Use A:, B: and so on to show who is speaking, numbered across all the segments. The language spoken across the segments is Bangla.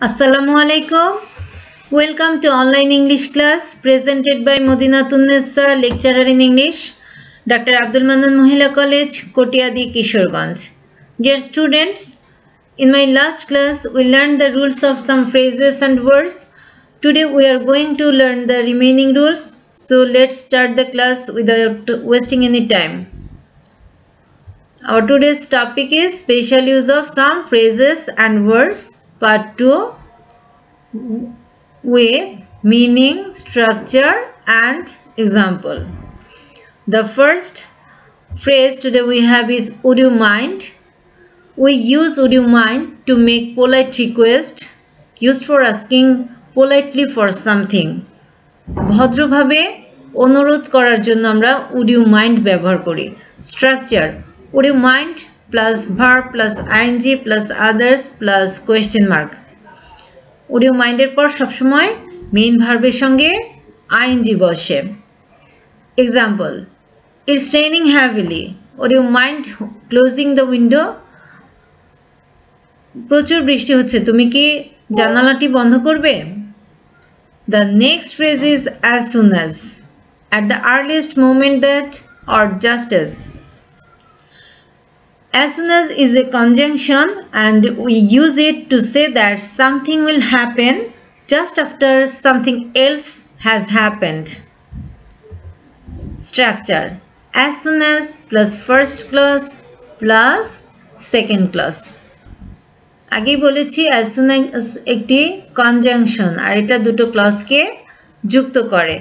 A: Assalamu alaikum. Welcome to online English class presented by Modinatunnesa, lecturer in English, Dr. Abdul Manan Mohila College, Kotiadi, Kishoreganj. Dear students, in my last class we learned the rules of some phrases and words. Today we are going to learn the remaining rules. So let's start the class without wasting any time. Our today's topic is special use of some phrases and words, part 2, with meaning, structure and example. The first phrase today we have is would you mind? We use would you mind to make polite request, used for asking politely for something. ভদ্রভাবে অনুরোধ করার জন্য আমরা would you mind ব্যবহার করি. Structure: would you mind plus verb plus ing plus others plus question mark. would you mind এর পর সবসময় মেইন ভার্বের সঙ্গে ing বসে. Example: it's raining heavily. would you mind closing the window? প্রচুর বৃষ্টি হচ্ছে, তুমি কি জানালাটি বন্ধ করবে? The next phrase is as soon as, at the earliest moment that, or just as. As soon as is a conjunction and we use it to say that something will happen just after something else has happened. Structure: as soon as plus first clause plus second clause. আগেই বলেছি as soon as একটি কনজাংশন আর এটা দুটো ক্লজকে যুক্ত করে.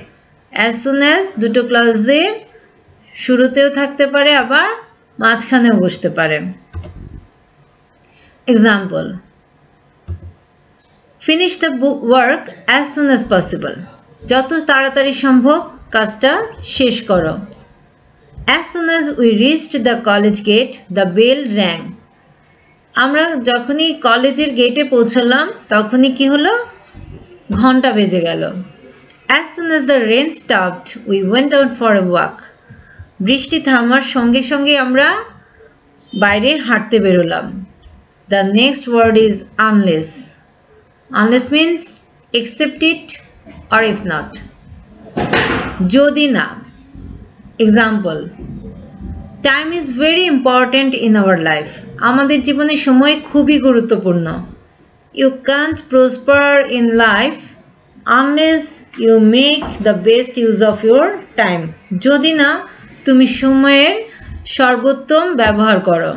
A: as soon as দুটো ক্লজের শুরুতেও থাকতে পারে আবার মাঝখানেও বসতে পারে. Example: finish the work as soon as possible. যত তাড়াতাড়ি সম্ভব কাজটা শেষ করো. as soon as we reached the college gate, the bell rang. আমরা যখনই কলেজের গেটে পৌঁছলাম তখনই কি হলো? ঘন্টা বেজে গেল. as soon as the rain stopped, we went out for a walk. বৃষ্টি থামার সঙ্গে সঙ্গে আমরা বাইরে হাঁটতে বেরোলাম. The next word is unless. Unless means except it or if not. যদি না. Example: time is very important in our life. আমাদের জীবনে সময় খুবই গুরুত্বপূর্ণ. You can't prosper in life unless you make the best use of your time. যদি না তুমি সময়ের সর্বোত্তম ব্যবহার করো.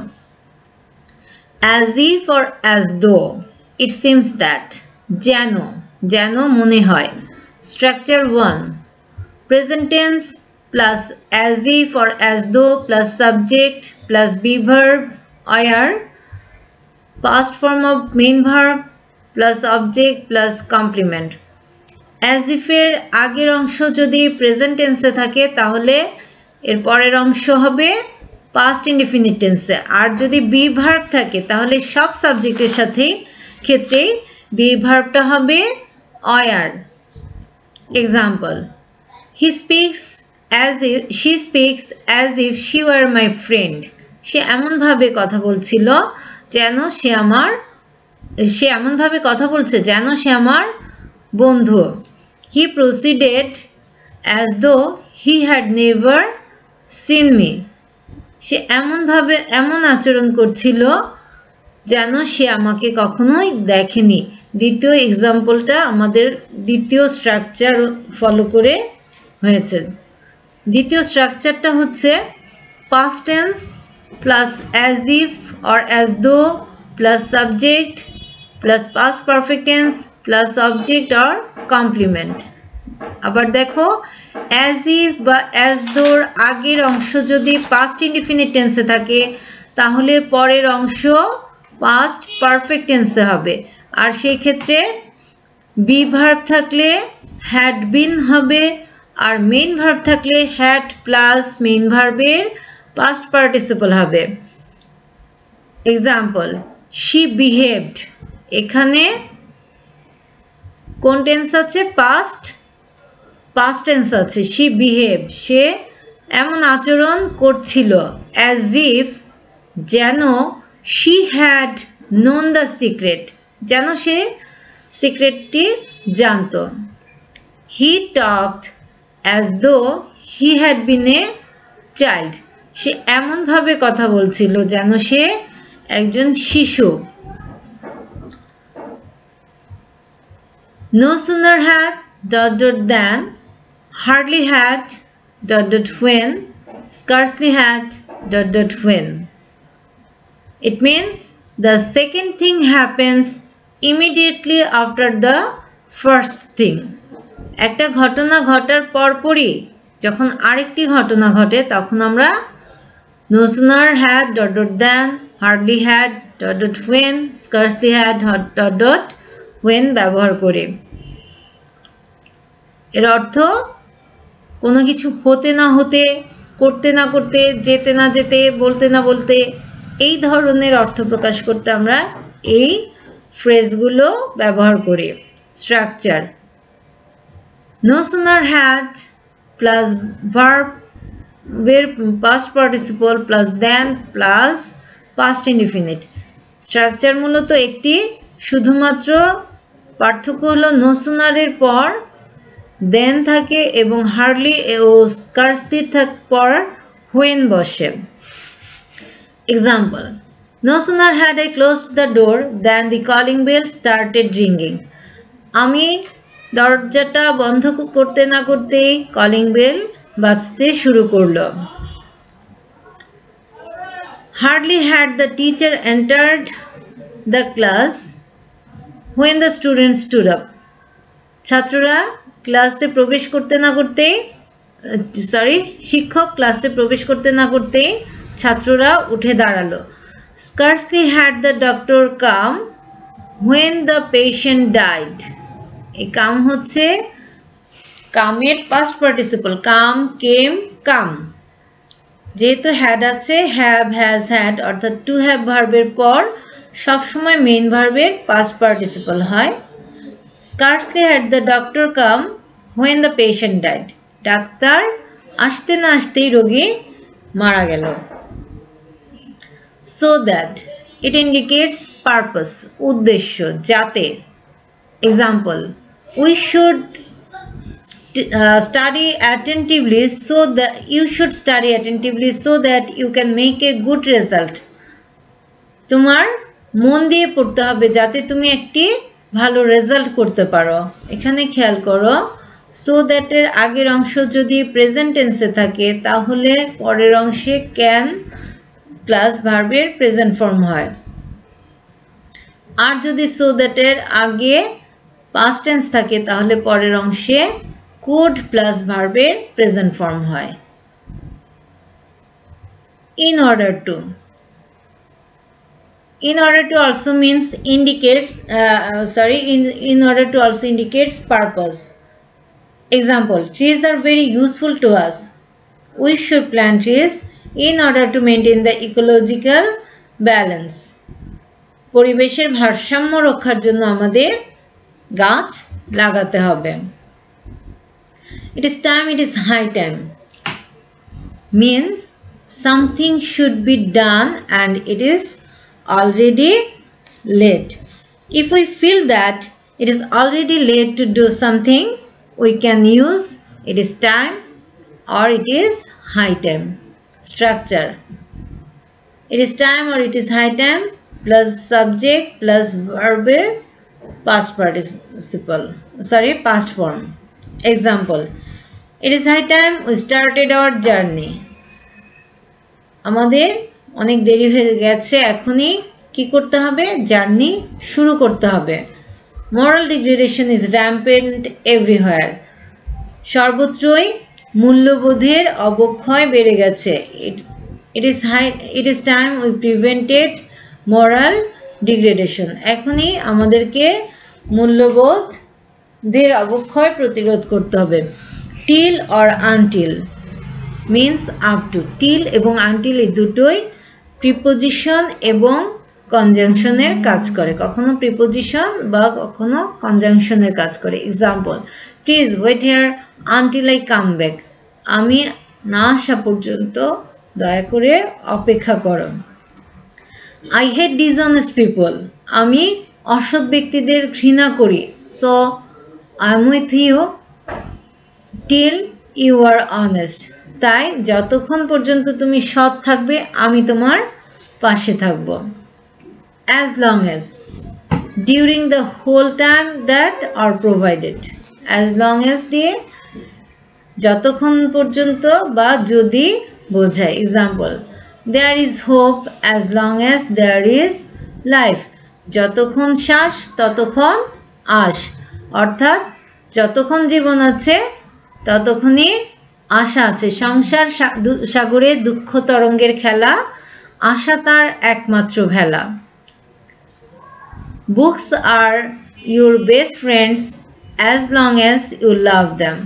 A: as if or as though, it seems that. যেন, যেন মনে হয়. Structure 1: present tense plus as if or as though plus subject plus be verb or past form of main verb plus object plus complement. as if এর আগের অংশ যদি প্রেজেন্ট টেন্সে থাকে তাহলে এর পরের অংশ হবে past indefinite tense. আর যদি be verb থাকে তাহলে সব সাবজেক্টের সাথে ক্ষেত্রে be verbটা হবে or. Example: he speaks as if, she speaks as if she were my friend. সে এমন ভাবে কথা বলছিল যেন সে এমন ভাবে কথা বলছে যেন সে আমার বন্ধু. he proceeded as though he had never seen me. সে এমন আচরণ করছিল যেন সে আমাকে কখনোই দেখেনি. দ্বিতীয় এক্সাম্পলটা আমাদের দ্বিতীয় স্ট্রাকচার ফলো করে হয়েছে. দ্বিতীয় স্ট্রাকচারটা হচ্ছে past tense plus as if or as though plus subject plus past perfect tense plus object or complement. আবার দেখো as if বা as though এর আগের অংশ যদি past indefinite tense থাকে তাহলে পরের অংশ past perfect tense হবে. আর সেই ক্ষেত্রে be verb থাকলে had been হবে আর মেইন ভার্ব থাকলে had প্লাস মেইন ভার্বের past participle হবে. Example: she behaved. এখানে কোন টেন্স আছে? past tense আছে. she behaved. সে এমন আচরণ করছিল as if, যেন she had known the secret. যেন সে সিক্রেটটি জানতো। He talked as though he had been a child. সে এমন ভাবে কথা বলছিল যেন সে একজন শিশু। No sooner had ... than, hardly had ... when, scarcely had ... when. It means the second thing happens immediately after the first thing. একটা ঘটনা ঘটার পরপরই যখন আরেকটি ঘটনা ঘটে তখন আমরা no sooner had ... than, hardly had ... when, scarcely had ... when ব্যবহার করি। এর অর্থ কোনো কিছু হতে না হতে, করতে না করতে, যেতে না যেতে, বলতে না বলতে, এই ধরনের অর্থ প্রকাশ করতে আমরা এই ফ্রেজগুলো ব্যবহার করি। Structure: no sooner had plus ভার্বের past participle plus than plus past indefinite। Structure মূলত একটি, শুধুমাত্র পার্থক্য হলো no sooner এর পর then থাকে এবং hardly ও scarcely পর when বসে। Example: no sooner had I closed the door than the calling bell started ringing. আমি দরজাটা বন্ধ করতে না করতেই কলিং বেল বাজতে শুরু করলো। Hardly had the teacher entered the class when the students stood up. ছাত্ররা ক্লাসে প্রবেশ করতে না করতেই শিক্ষক ক্লাসে প্রবেশ করতে না করতেই ছাত্ররা উঠে দাঁড়ালো। Scarcely had the doctor come when the patient died. এই কাম হচ্ছে কামের past participle, কাম, কেম, কাম। যেহেতু হ্যাড আছে, হ্যাভ, হ্যাজ, হ্যাড অর্থাৎ টু হ্যাভ ভার্বের পর সবসময় মেইন ভার্বের past participle হয়। Scarcely had the doctor come when the patient died. Doctor আসতে না আসতেই রোগী মারা গেল। So that, it indicates purpose, উদ্দেশ্য, যাতে। Example: we should study attentively so that you should study attentively so that you can make a good result. তোমার মন দিয়ে পড়তে হবে যাতে তুমি একটি ভালো রেজাল্ট করতে পারো। এখানে খেয়াল করো, so that এর আগের অংশ যদি প্রেজেন্ট টেন্সে থাকে তাহলে পরের অংশে can প্লাস ভার্বের প্রেজেন্ট ফর্ম হয়। আর যদি so that এর আগে past tense থাকে তাহলে পরের অংশে could প্লাস ভার্বের প্রেজেন্ট ফর্ম হয়। in order to also means indicates in order to also indicates purpose. Example: trees are very useful to us. We should plant trees in order to maintain the ecological balance. পরিবেশের ভারসাম্য রক্ষার জন্য আমাদের গাছ লাগাতে হবে। It is time, it is high time means something should be done and it is already late. If we feel that it is already late to do something, we can use it is time or it is high time. Structure: it is time or it is high time plus subject plus verb past participle, past form. Example: it is high time we started our journey. আমাদের অনেক দেরি হয়ে গেছে, এখনই কি করতে হবে? জার্নি শুরু করতে হবে। Moral degradation is rampant everywhere. সর্বত্রই মূল্যবোধের অবক্ষয় বেড়ে গেছে। It is time we prevented moral degradation. এখনই আমাদেরকে মূল্যবোধের অবক্ষয় প্রতিরোধ করতে হবে। Till or until means up to. Till এবং until এই দুটোই প্রিপোজিশন এবং কনজাংশনের কাজ করে, কখনো প্রিপোজিশন বা কখনো কনজাংশনের কাজ করে। Example: please wait here until I come back. আমি না আসা পর্যন্ত দয়া করে অপেক্ষা করো। I hate dishonest people. আমি অসৎ ব্যক্তিদের ঘৃণা করি। So I am with you till you are honest. তাই যতক্ষণ পর্যন্ত তুমি সৎ থাকবে আমি তোমার পাশে থাকব। As long as, during the whole time that are provided. As long as দিয়ে যতক্ষণ পর্যন্ত বা যদি বোঝায়। Example, there is hope as long as there is life. যতক্ষণ শ্বাস ততক্ষণ আশ, অর্থাৎ যতক্ষণ জীবন আছে ততক্ষণই আশা আছে। সংসার সাগরে দুঃখ তরঙ্গের খেলা, আশা তার একমাত্র ভেলা। Books are your best friends as long as you love them.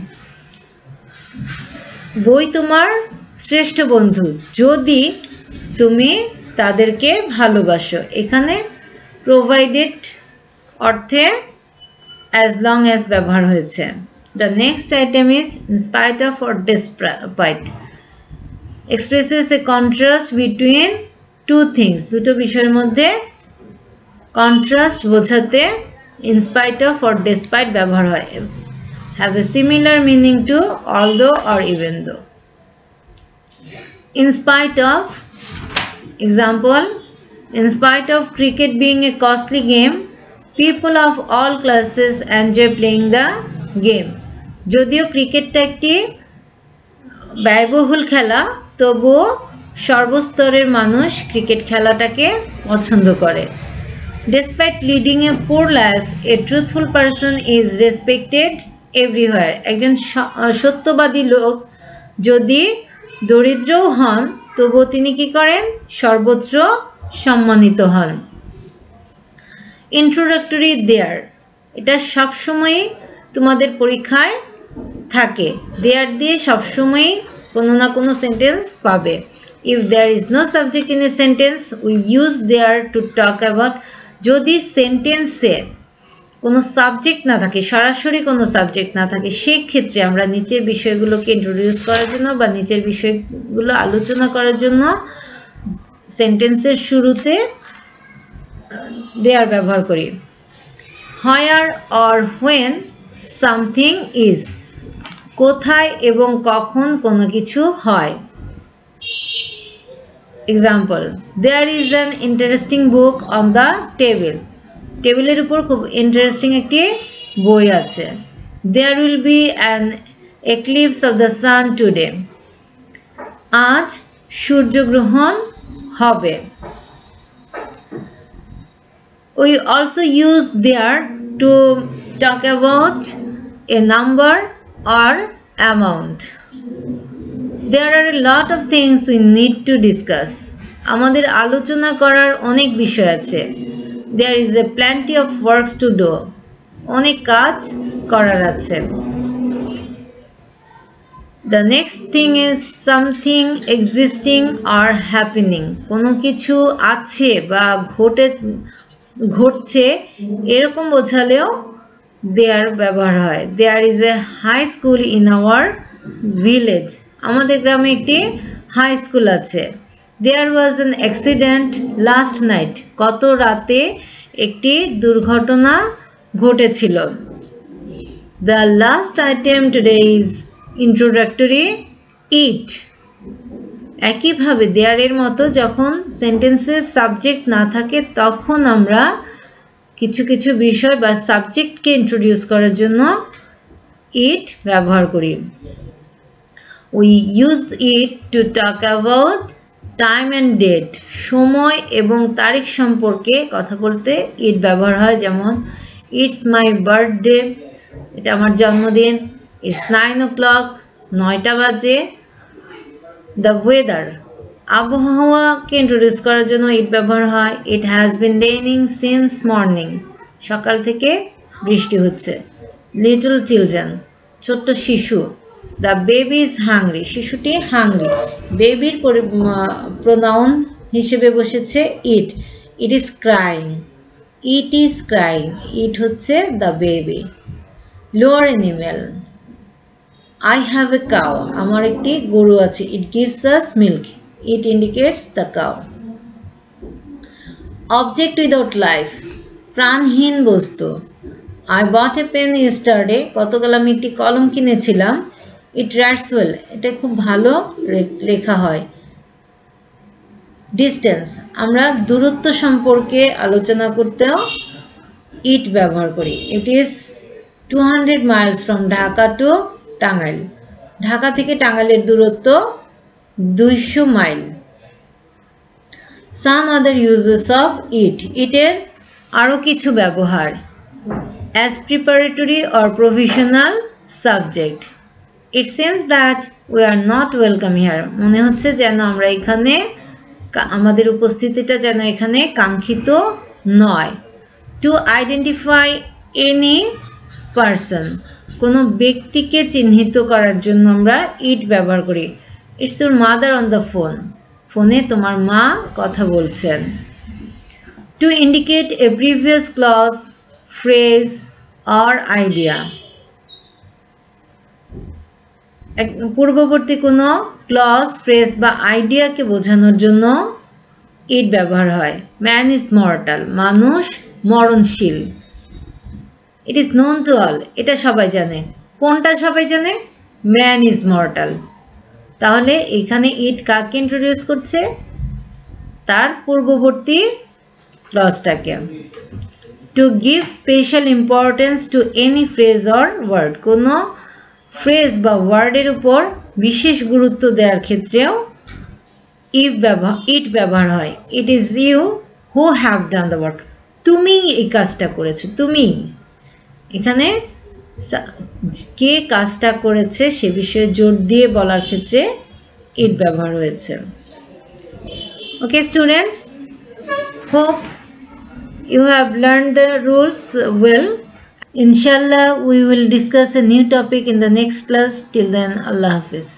A: বই তোমার শ্রেষ্ঠ বন্ধু যদি তুমি তাদেরকে ভালোবাসো। এখানে প্রোভাইডেড অর্থে অ্যাজ লং অ্যাজ ব্যবহার হয়েছে। The next item is in spite of or despite. Expresses a contrast between two things. দুটো বিষয়ের মধ্যে কন্ট্রাস্ট বোঝাতে in spite of or despite ব্যবহার হয়। Have a similar meaning to although or even though. In spite of, example, in spite of cricket being a costly game, people of all classes enjoy playing the game. যদিও ক্রিকেটটা একটি ব্যয়বহুল খেলা, তবুও সর্বস্তরের মানুষ ক্রিকেট খেলাটাকে পছন্দ করে। Despite leading a poor life, a truthful person is respected everywhere. একজন সত্যবাদী লোক যদি দরিদ্রও হন তবুও তিনি কি করেন? সর্বত্র সম্মানিত হন। ইন্ট্রোডাক্টরি দেয়ার, এটা সবসময়ই তোমাদের পরীক্ষায় থাকে। দেয়ার দিয়ে সবসময়ই কোনো না কোনো সেন্টেন্স পাবে। If there is no subject in a sentence we use there to talk about. যদি সেন্টেন্সে কোনো সাবজেক্ট না থাকে, সরাসরি কোনো সাবজেক্ট না থাকে, সেই ক্ষেত্রে আমরা নিচের বিষয়গুলোকে ইন্ট্রোডিউস করার জন্য বা নিচের বিষয়গুলো আলোচনা করার জন্য সেন্টেন্সের শুরুতে দেয়ার ব্যবহার করি। Where or when something is, কোথায় এবং কখন কোনো কিছু হয়। Example, there is an interesting book on the table. টেবিলের উপর খুব ইন্টারেস্টিং একটি বই আছে। There will be an eclipse of the sun today. আজ সূর্যগ্রহণ হবে। We also use there to talk about a number or amount. There are a lot of things we need to discuss. আমাদের আলোচনা করার অনেক বিষয় আছে। There is a plenty of works to do. অনেক কাজ করার আছে। The next thing is something existing or happening. কোনো কিছু আছে বা ঘটছে এরকম বোঝালেও দেয়ার ব্যবহার হয়। There is a high school in our village. আমাদের গ্রামে একটি হাই স্কুল আছে। There was an accident last night. গত রাতে একটি দুর্ঘটনা ঘটেছিল। The last item today is introductory it. একইভাবে দেয়ারের মতো যখন সেন্টেন্সের সাবজেক্ট না থাকে তখন আমরা কিছু কিছু বিষয় বা সাবজেক্টকে ইন্ট্রোডিউস করার জন্য ইট ব্যবহার করি। We use it to talk about time and date. সময় এবং তারিখ সম্পর্কে কথা বলতে ইট ব্যবহার হয়। যেমন ইটস মাই বার্থডে, এটা আমার জন্মদিন। ইটস 9 o'clock, 9টা বাজে। দ্য ওয়েদার, আবহাওয়াকে ইন্ট্রোডিউস করার জন্য ইট ব্যবহার হয়। It has been raining since morning, সকাল থেকে বৃষ্টি হচ্ছে। লিটল চিলড্রেন, ছোট্ট শিশু। দ্য বেবি ইজ হাংরি, শিশুটি হাংরি। বেবির প্রোনাউন হিসেবে বসেছে it. It is crying, it is crying, it হচ্ছে the baby. Lower animal, I have a cow. আমার একটি গরু আছে। It gives us milk. It indicates the cow. Object without life. প্রাণহীন বস্তু। I bought a pen yesterday. গতকাল আমি একটি কলম কিনেছিলাম। It writes well. এটা খুব ভালো লেখা হয়। Distance. আমরা দূরত্ব সম্পর্কে আলোচনা করতেও it ব্যবহার করি। It is 200 miles from Dhaka to Tangail. Dhaka থেকে টাঙ্গাইলের দূরত্ব 200 mile. Some other uses of it. It এর আরো কিছু ব্যবহার। As preparatory or provisional subject. It seems that we are not welcome here. মনে হচ্ছে যেন আমরা এখানে আমাদের উপস্থিতিটা যেন এখানে কাঙ্ক্ষিত নয়। To identify any person. কোনো ব্যক্তিকে চিহ্নিত করার জন্য আমরা it ব্যবহার করি। It's your mother on the phone. ফোনে তোমার মা কথা বলছেন। To indicate a previous clause, phrase or idea. পূর্ববর্তী কোনো ক্লজ, ফ্রেজ বা আইডিয়াকে বোঝানোর জন্য it ব্যবহার হয়। Man is mortal. মানুষ মরণশীল। It is known to all. এটা সবাই জানে। কোনটা সবাই জানে? Man is mortal. তাহলে এখানে it কাকে ইন্ট্রোডিউস করছে? তার পূর্ববর্তী ক্লজটাকে। To give special importance to any phrase or word. কোনো ফ্রেজ বা ওয়ার্ডের উপর বিশেষ গুরুত্ব দেওয়ার ক্ষেত্রেও it ব্যবহার হয়। It is you who have done the work. তুমি এই কাজটা করেছো। তুমি এখানে কে কাজটা করেছে সে বিষয়ে জোর দিয়ে বলার ক্ষেত্রে it ব্যবহার হয়েছে। Okay students, hope you have learned the rules well. Inshallah we will discuss a new topic in the next class. Till then, Allah Hafiz.